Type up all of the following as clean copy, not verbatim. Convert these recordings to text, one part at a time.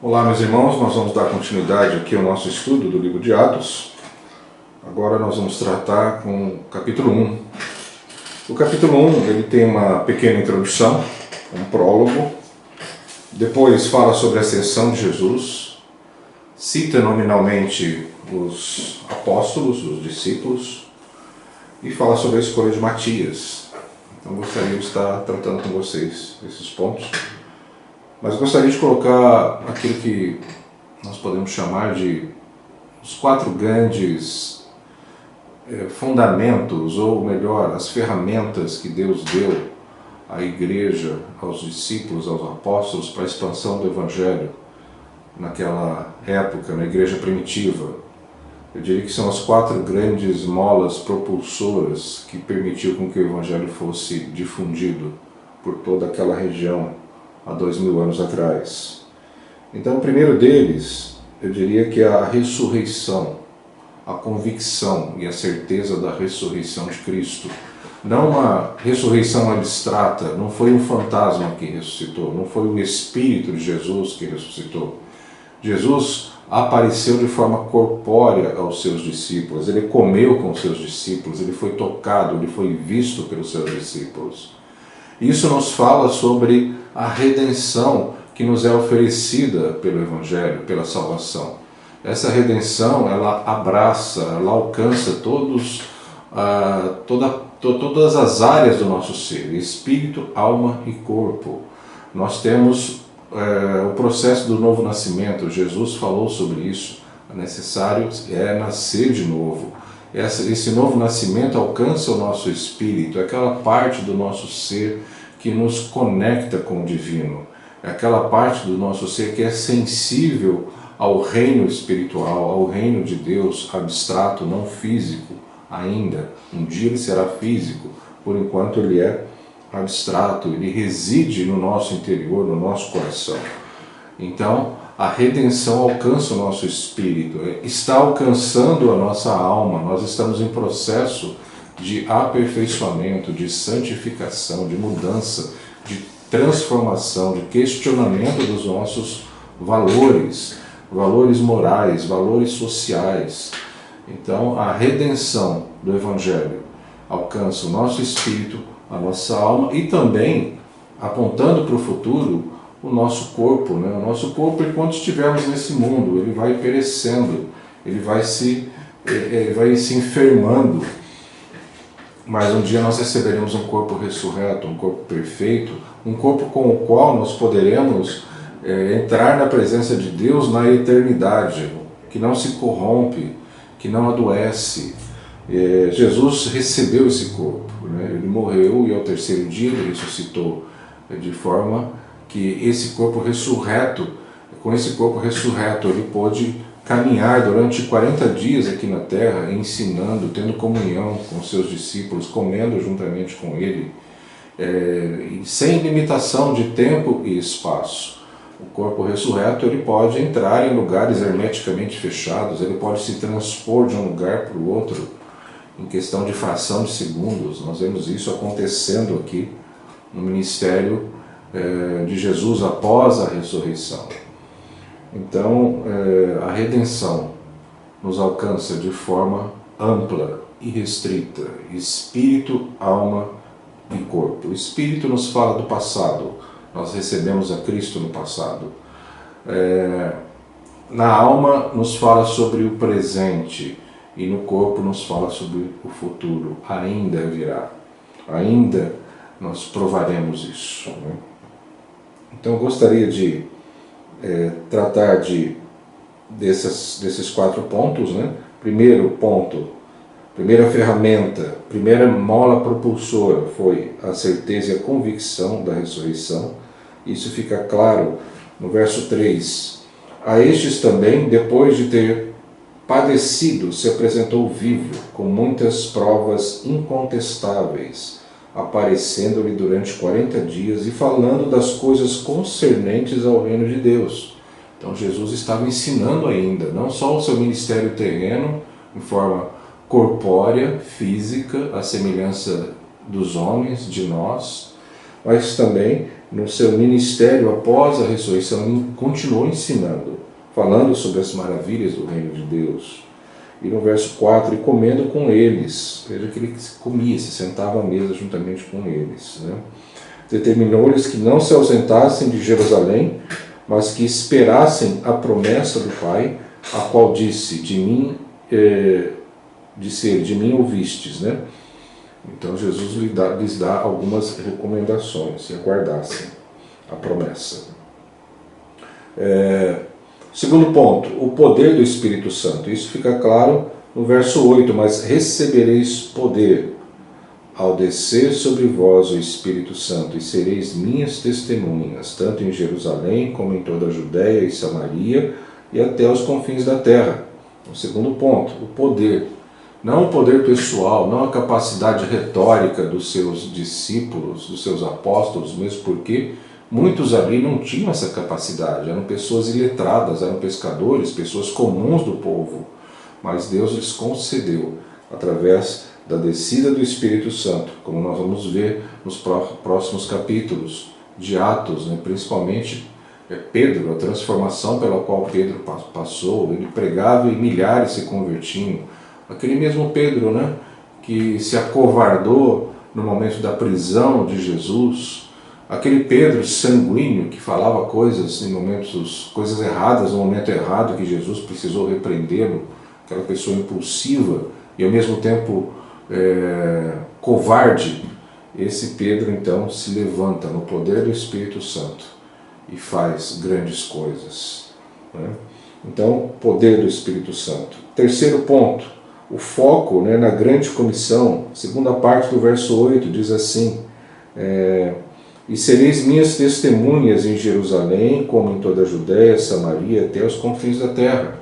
Olá, meus irmãos, nós vamos dar continuidade aqui ao nosso estudo do livro de Atos. Agora nós vamos tratar com o capítulo 1. O capítulo 1 ele tem uma pequena introdução, um prólogo. Depois fala sobre a ascensão de Jesus, cita nominalmente os apóstolos, os discípulos, e fala sobre a escolha de Matias. Então gostaria de estar tratando com vocês esses pontos. Mas gostaria de colocar aquilo que nós podemos chamar de os 4 grandes fundamentos, ou melhor, as ferramentas que Deus deu à igreja, aos discípulos, aos apóstolos para a expansão do Evangelho naquela época, na igreja primitiva. Eu diria que são as 4 grandes molas propulsoras que permitiu com que o Evangelho fosse difundido por toda aquela região há 2000 anos atrás. Então, o primeiro deles, eu diria que é a ressurreição, a convicção e a certeza da ressurreição de Cristo. Não uma ressurreição abstrata, não foi um fantasma que ressuscitou, não foi o Espírito de Jesus que ressuscitou. Jesus apareceu de forma corpórea aos seus discípulos, ele comeu com os seus discípulos, ele foi tocado, ele foi visto pelos seus discípulos. Isso nos fala sobre a redenção que nos é oferecida pelo Evangelho, pela salvação. Essa redenção, ela abraça, ela alcança todas as áreas do nosso ser, espírito, alma e corpo. Nós temos o processo do novo nascimento, Jesus falou sobre isso, é necessário nascer de novo. Esse novo nascimento alcança o nosso espírito, é aquela parte do nosso ser que nos conecta com o divino, é aquela parte do nosso ser que é sensível ao reino espiritual, ao reino de Deus abstrato, não físico ainda. Um dia ele será físico, por enquanto ele é abstrato, ele reside no nosso interior, no nosso coração. Então, a redenção alcança o nosso espírito, está alcançando a nossa alma, nós estamos em processo de aperfeiçoamento, de santificação, de mudança, de transformação, de questionamento dos nossos valores, valores morais, valores sociais. Então, a redenção do Evangelho alcança o nosso espírito, a nossa alma e também, apontando para o futuro, o nosso corpo. O nosso corpo, enquanto estivermos nesse mundo, ele vai perecendo, ele vai se enfermando. Mas um dia nós receberemos um corpo ressurreto, um corpo perfeito, um corpo com o qual nós poderemos entrar na presença de Deus na eternidade, que não se corrompe, que não adoece. Jesus recebeu esse corpo, ele morreu e ao terceiro dia ele ressuscitou, de forma que esse corpo ressurreto, com esse corpo ressurreto ele pôde caminhar durante 40 dias aqui na terra, ensinando, tendo comunhão com seus discípulos, comendo juntamente com ele, sem limitação de tempo e espaço. O corpo ressurreto ele pode entrar em lugares hermeticamente fechados, ele pode se transpor de um lugar para o outro em questão de fração de segundos. Nós vemos isso acontecendo aqui no ministério de Jesus após a ressurreição. Então, a redenção nos alcança de forma ampla e restrita, espírito, alma e corpo. O espírito nos fala do passado, nós recebemos a Cristo no passado. Na alma nos fala sobre o presente e no corpo nos fala sobre o futuro, ainda virá, ainda nós provaremos isso. Então, eu gostaria de tratar desses 4 pontos. Primeiro ponto, primeira ferramenta, primeira mola propulsora foi a certeza e a convicção da ressurreição. Isso fica claro no verso 3. A estes também, depois de ter padecido, se apresentou vivo, com muitas provas incontestáveis, aparecendo-lhe durante 40 dias e falando das coisas concernentes ao reino de Deus. Então Jesus estava ensinando ainda, não só o seu ministério terreno, em forma corpórea, física, à semelhança dos homens, de nós, mas também no seu ministério após a ressurreição, continuou ensinando, falando sobre as maravilhas do reino de Deus. E no verso 4, e comendo com eles, veja que ele comia, se sentava à mesa juntamente com eles. Né? Determinou-lhes que não se ausentassem de Jerusalém, mas que esperassem a promessa do Pai, a qual disse, de mim ouvistes. Né? Então Jesus lhes dá algumas recomendações, e aguardassem a promessa. Segundo ponto, o poder do Espírito Santo. Isso fica claro no verso 8, mas recebereis poder ao descer sobre vós o Espírito Santo, e sereis minhas testemunhas, tanto em Jerusalém como em toda a Judéia e Samaria, e até os confins da terra. O segundo ponto, o poder. Não o poder pessoal, não a capacidade retórica dos seus discípulos, dos seus apóstolos, mesmo porque muitos ali não tinham essa capacidade, eram pessoas iletradas, eram pescadores, pessoas comuns do povo. Mas Deus lhes concedeu, através da descida do Espírito Santo, como nós vamos ver nos próximos capítulos de Atos, né? Principalmente Pedro, a transformação pela qual Pedro passou, ele pregava e milhares se convertiam. Aquele mesmo Pedro, né, que se acovardou no momento da prisão de Jesus, aquele Pedro sanguíneo que falava coisas erradas no momento errado, que Jesus precisou repreendê-lo, aquela pessoa impulsiva e ao mesmo tempo covarde. Esse Pedro então se levanta no poder do Espírito Santo e faz grandes coisas. Né? Então, poder do Espírito Santo. Terceiro ponto, o foco, né, na grande comissão. Segunda parte do verso 8 diz assim, e sereis minhas testemunhas em Jerusalém, como em toda a Judéia, Samaria, até os confins da terra.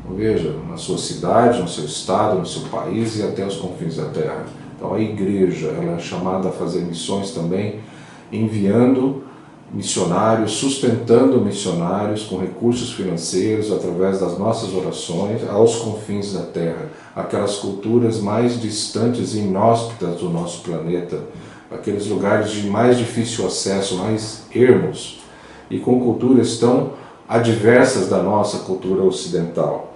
Então, veja, na sua cidade, no seu estado, no seu país e até os confins da terra. Então a igreja ela é chamada a fazer missões também, enviando missionários, sustentando missionários com recursos financeiros, através das nossas orações, aos confins da terra, aquelas culturas mais distantes e inóspitas do nosso planeta, aqueles lugares de mais difícil acesso, mais ermos, e com culturas tão adversas da nossa cultura ocidental.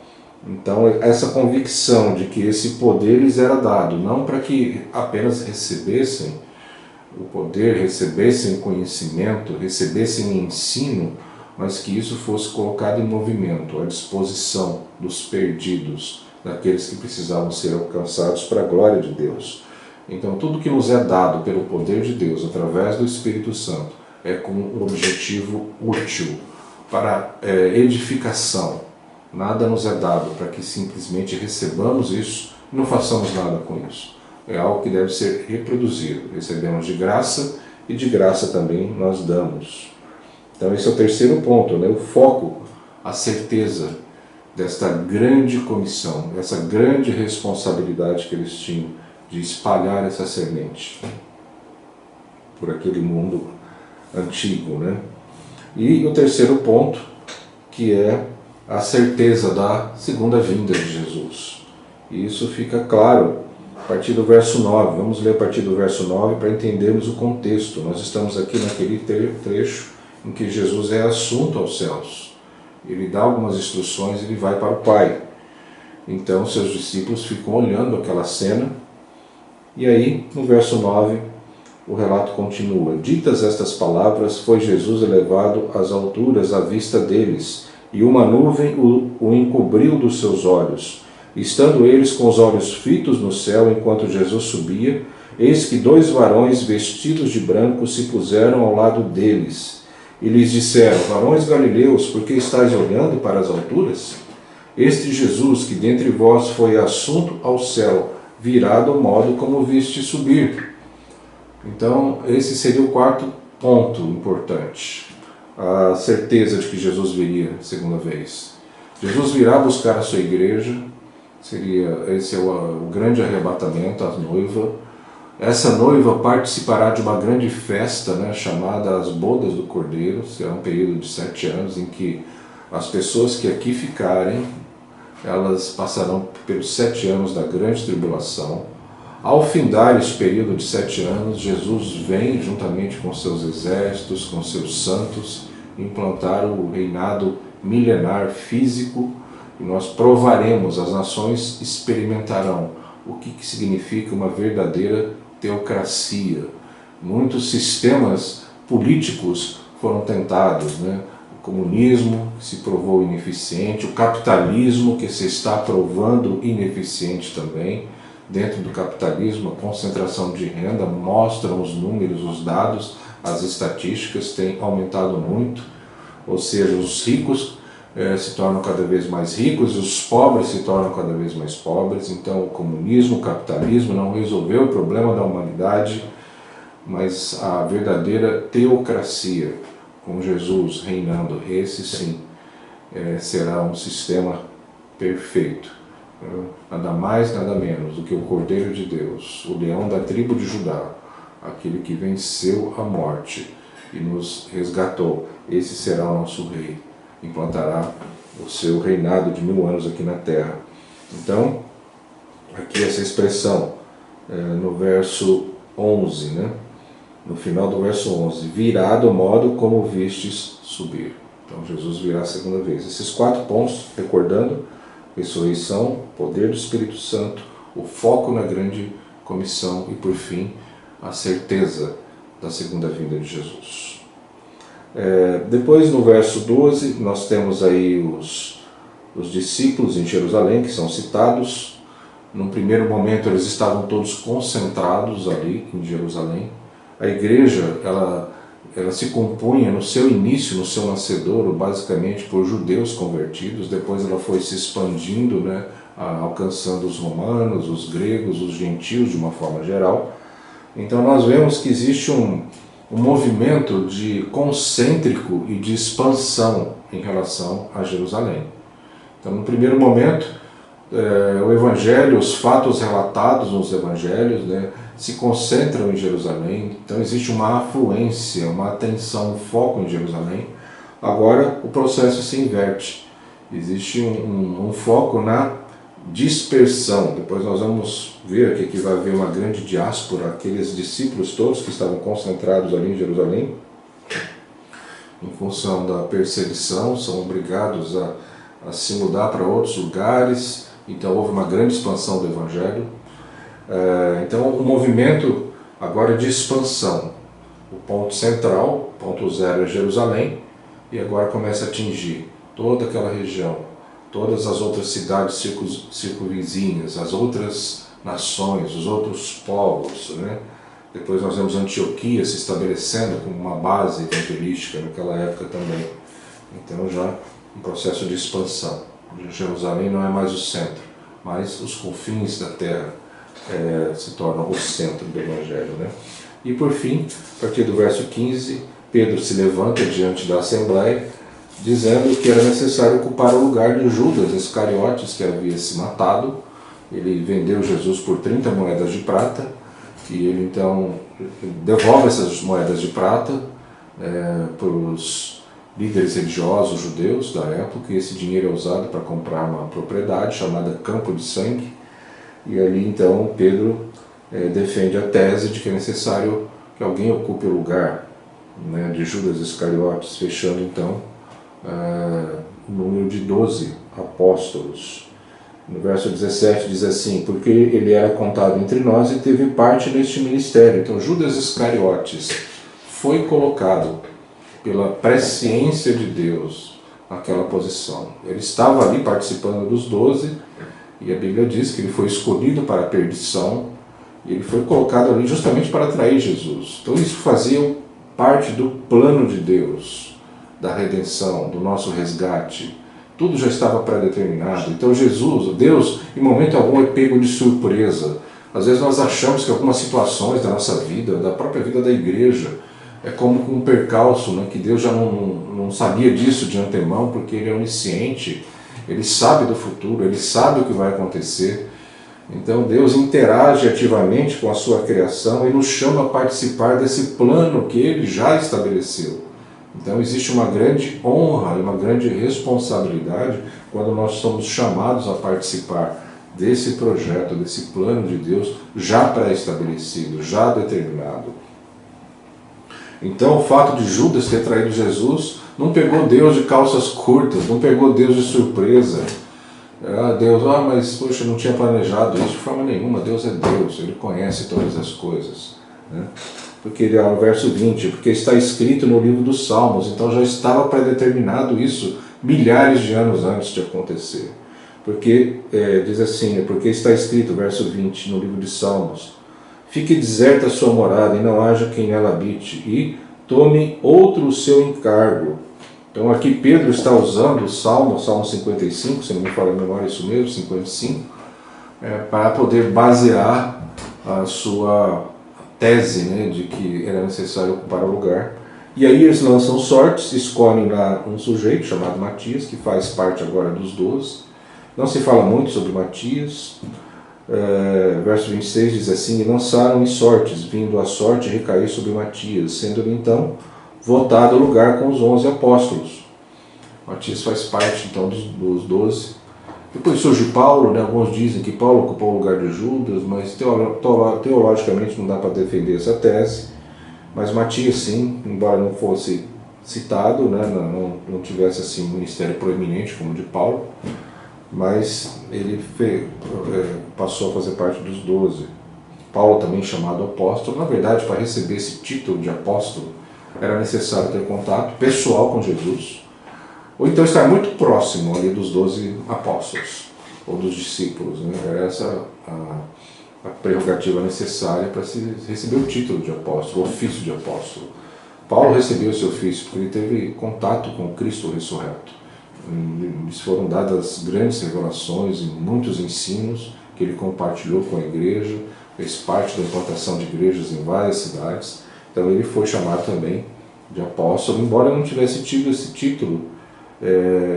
Então, essa convicção de que esse poder lhes era dado, não para que apenas recebessem o poder, recebessem conhecimento, recebessem ensino, mas que isso fosse colocado em movimento, à disposição dos perdidos, daqueles que precisavam ser alcançados para a glória de Deus. Então, tudo que nos é dado pelo poder de Deus, através do Espírito Santo, é com um objetivo útil, para edificação. Nada nos é dado para que simplesmente recebamos isso e não façamos nada com isso. É algo que deve ser reproduzido. Recebemos de graça e de graça também nós damos. Então esse é o terceiro ponto, né? O foco, a certeza desta grande comissão, dessa grande responsabilidade que eles tinham de espalhar essa semente por aquele mundo antigo, né? E o terceiro ponto, que é a certeza da segunda vinda de Jesus. E isso fica claro a partir do verso 9. Vamos ler a partir do verso 9 para entendermos o contexto. Nós estamos aqui naquele trecho em que Jesus é assunto aos céus. Ele dá algumas instruções e ele vai para o Pai. Então seus discípulos ficam olhando aquela cena. E aí, no verso 9, o relato continua. Ditas estas palavras, foi Jesus elevado às alturas à vista deles, e uma nuvem o encobriu dos seus olhos. Estando eles com os olhos fitos no céu enquanto Jesus subia, eis que 2 varões vestidos de branco se puseram ao lado deles. E lhes disseram, varões galileus, por que estáis olhando para as alturas? Este Jesus, que dentre vós foi assunto ao céu, virá do modo como viste subir. Então, esse seria o quarto ponto importante. A certeza de que Jesus viria segunda vez. Jesus virá buscar a sua igreja, esse é o grande arrebatamento, a noiva. Essa noiva participará de uma grande festa, né, chamada as Bodas do Cordeiro. Será um período de 7 anos em que as pessoas que aqui ficarem, elas passarão pelos 7 anos da grande tribulação. Ao findar esse período de 7 anos, Jesus vem juntamente com seus exércitos, com seus santos, implantar o reinado milenar físico, e nós provaremos, as nações experimentarão o que significa uma verdadeira teocracia. Muitos sistemas políticos foram tentados, né? O comunismo, que se provou ineficiente, o capitalismo, que se está provando ineficiente também. Dentro do capitalismo, a concentração de renda, mostram os números, os dados, as estatísticas têm aumentado muito, ou seja, os ricos se tornam cada vez mais ricos e os pobres se tornam cada vez mais pobres. Então o comunismo, o capitalismo não resolveu o problema da humanidade, mas a verdadeira teocracia, com Jesus reinando, esse sim será um sistema perfeito. Nada mais, nada menos do que o Cordeiro de Deus, o leão da tribo de Judá, aquele que venceu a morte e nos resgatou. Esse será o nosso rei, implantará o seu reinado de 1000 anos aqui na terra. Então, aqui essa expressão, no verso 11, né? No final do verso 11, virá do modo como vistes subir. Então Jesus virá a segunda vez. Esses 4 pontos, recordando: ressurreição, poder do Espírito Santo, o foco na grande comissão e, por fim, a certeza da segunda vinda de Jesus. Depois, no verso 12, nós temos aí os discípulos em Jerusalém, que são citados. Num primeiro momento, eles estavam todos concentrados ali em Jerusalém. A igreja, ela se compunha no seu início, no seu nascedouro, basicamente por judeus convertidos. Depois ela foi se expandindo, né, alcançando os romanos, os gregos, os gentios de uma forma geral. Então nós vemos que existe um movimento de concêntrico e de expansão em relação a Jerusalém. Então, no primeiro momento, o Evangelho, os fatos relatados nos Evangelhos, né, se concentram em Jerusalém. Então existe uma afluência, uma atenção, um foco em Jerusalém. Agora o processo se inverte. Existe um foco na dispersão. Depois nós vamos ver aqui que vai haver uma grande diáspora, aqueles discípulos todos que estavam concentrados ali em Jerusalém, em função da perseguição, são obrigados a se mudar para outros lugares. Então houve uma grande expansão do Evangelho. Então o movimento agora de expansão, o ponto central, ponto zero é Jerusalém, e agora começa a atingir toda aquela região, todas as outras cidades circunvizinhas, as outras nações, os outros povos, né? Depois nós vemos Antioquia se estabelecendo como uma base evangelística naquela época também. Então já um processo de expansão. Jerusalém não é mais o centro, mas os confins da terra se tornam o centro do Evangelho, né? E por fim, a partir do verso 15, Pedro se levanta diante da Assembleia, dizendo que era necessário ocupar o lugar de Judas Iscariotes, que havia se matado. Ele vendeu Jesus por 30 moedas de prata, e ele então devolve essas moedas de prata para os líderes religiosos judeus da época, e esse dinheiro é usado para comprar uma propriedade chamada Campo de Sangue. E ali então Pedro defende a tese de que é necessário que alguém ocupe o lugar, né, de Judas Iscariotes, fechando então o número de 12 apóstolos. No verso 17 diz assim: porque ele era contado entre nós e teve parte neste ministério. Então Judas Iscariotes foi colocado pela presciência de Deus naquela posição. Ele estava ali participando dos 12, e a Bíblia diz que ele foi escolhido para a perdição, e ele foi colocado ali justamente para atrair Jesus. Então isso fazia parte do plano de Deus, da redenção, do nosso resgate. Tudo já estava pré-determinado. Então Deus, em momento algum, é pego de surpresa. Às vezes nós achamos que algumas situações da nossa vida, da própria vida da igreja, é como um percalço, né? Que Deus já não sabia disso de antemão, porque Ele é onisciente, Ele sabe do futuro, Ele sabe o que vai acontecer. Então Deus interage ativamente com a sua criação e nos chama a participar desse plano que Ele já estabeleceu. Então existe uma grande honra e uma grande responsabilidade quando nós somos chamados a participar desse projeto, desse plano de Deus já pré-estabelecido, já determinado. Então o fato de Judas ter traído Jesus não pegou Deus de calças curtas, não pegou Deus de surpresa. Deus, mas poxa, não tinha planejado isso de forma nenhuma. Deus é Deus, Ele conhece todas as coisas, né? Porque ele no verso 20, porque está escrito no livro dos Salmos, então já estava pré-determinado isso milhares de anos antes de acontecer. Porque, diz assim, porque está escrito, verso 20, no livro de Salmos, fique deserta a sua morada e não haja quem nela habite, e tome outro o seu encargo. Então aqui Pedro está usando o Salmo 55, se não me falha a memória, é isso mesmo, 55, para poder basear a sua tese, né, de que era necessário ocupar o lugar. E aí eles lançam sortes, escolhem lá um sujeito chamado Matias, que faz parte agora dos 12. Não se fala muito sobre Matias. Verso 26 diz assim, e lançaram em sortes, vindo a sorte recair sobre Matias, sendo-lhe então votado o lugar com os 11 apóstolos. Matias faz parte então dos 12. Depois surge Paulo, né? Alguns dizem que Paulo ocupou o lugar de Judas, mas teologicamente não dá para defender essa tese. Mas Matias sim, embora não fosse citado, né? não tivesse assim um ministério proeminente como o de Paulo, mas ele passou a fazer parte dos 12. Paulo também chamado apóstolo. Na verdade, para receber esse título de apóstolo, era necessário ter contato pessoal com Jesus, ou então estar muito próximo ali dos 12 apóstolos, ou dos discípulos, né? Era essa a prerrogativa necessária para se receber o título de apóstolo, o ofício de apóstolo. Paulo recebeu esse ofício porque ele teve contato com Cristo ressurreto. Lhes foram dadas grandes revelações e muitos ensinos que ele compartilhou com a igreja, fez parte da implantação de igrejas em várias cidades. Então ele foi chamado também de apóstolo, embora não tivesse tido esse título,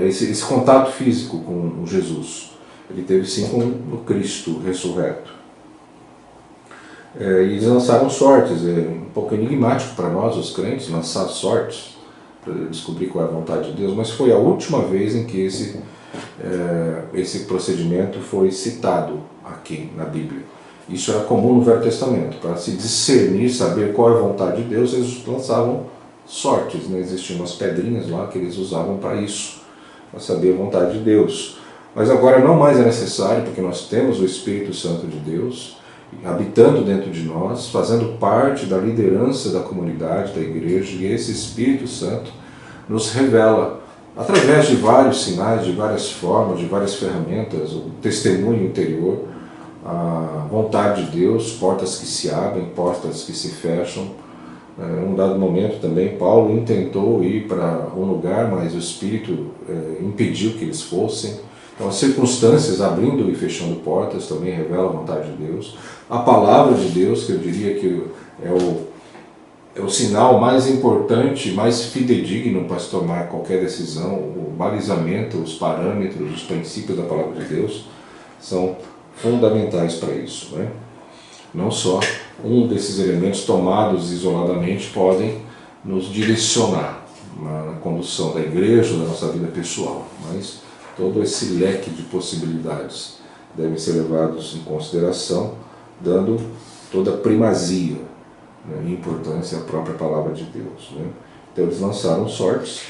esse contato físico com Jesus. Ele teve sim com o Cristo ressurreto. E eles lançaram sortes, um pouco enigmático para nós, os crentes, lançar sortes para descobrir qual é a vontade de Deus, mas foi a última vez em que esse procedimento foi citado aqui na Bíblia. Isso era comum no Velho Testamento. Para se discernir, saber qual é a vontade de Deus, eles lançavam sortes, né? Existiam umas pedrinhas lá que eles usavam para isso, para saber a vontade de Deus. Mas agora não mais é necessário, porque nós temos o Espírito Santo de Deus habitando dentro de nós, fazendo parte da liderança da comunidade, da igreja, e esse Espírito Santo nos revela, através de vários sinais, de várias formas, de várias ferramentas, o testemunho interior, a vontade de Deus, portas que se abrem, portas que se fecham. Em um dado momento também, Paulo intentou ir para um lugar, mas o Espírito impediu que eles fossem. Então, as circunstâncias abrindo e fechando portas também revelam a vontade de Deus. A palavra de Deus, que eu diria que é o sinal mais importante, mais fidedigno para se tomar qualquer decisão, o balizamento, os parâmetros, os princípios da palavra de Deus são fundamentais para isso, né? Não só um desses elementos tomados isoladamente podem nos direcionar na condução da igreja, da nossa vida pessoal, mas todo esse leque de possibilidades devem ser levados em consideração, dando toda a primazia, né, e importância à própria palavra de Deus, né? Então eles lançaram sortes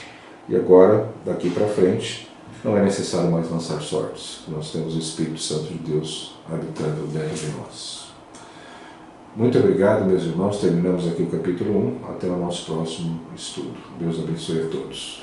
e agora, daqui para frente, não é necessário mais lançar sortes. Nós temos o Espírito Santo de Deus habitando dentro de nós. Muito obrigado, meus irmãos. Terminamos aqui o capítulo 1. Até o nosso próximo estudo. Deus abençoe a todos.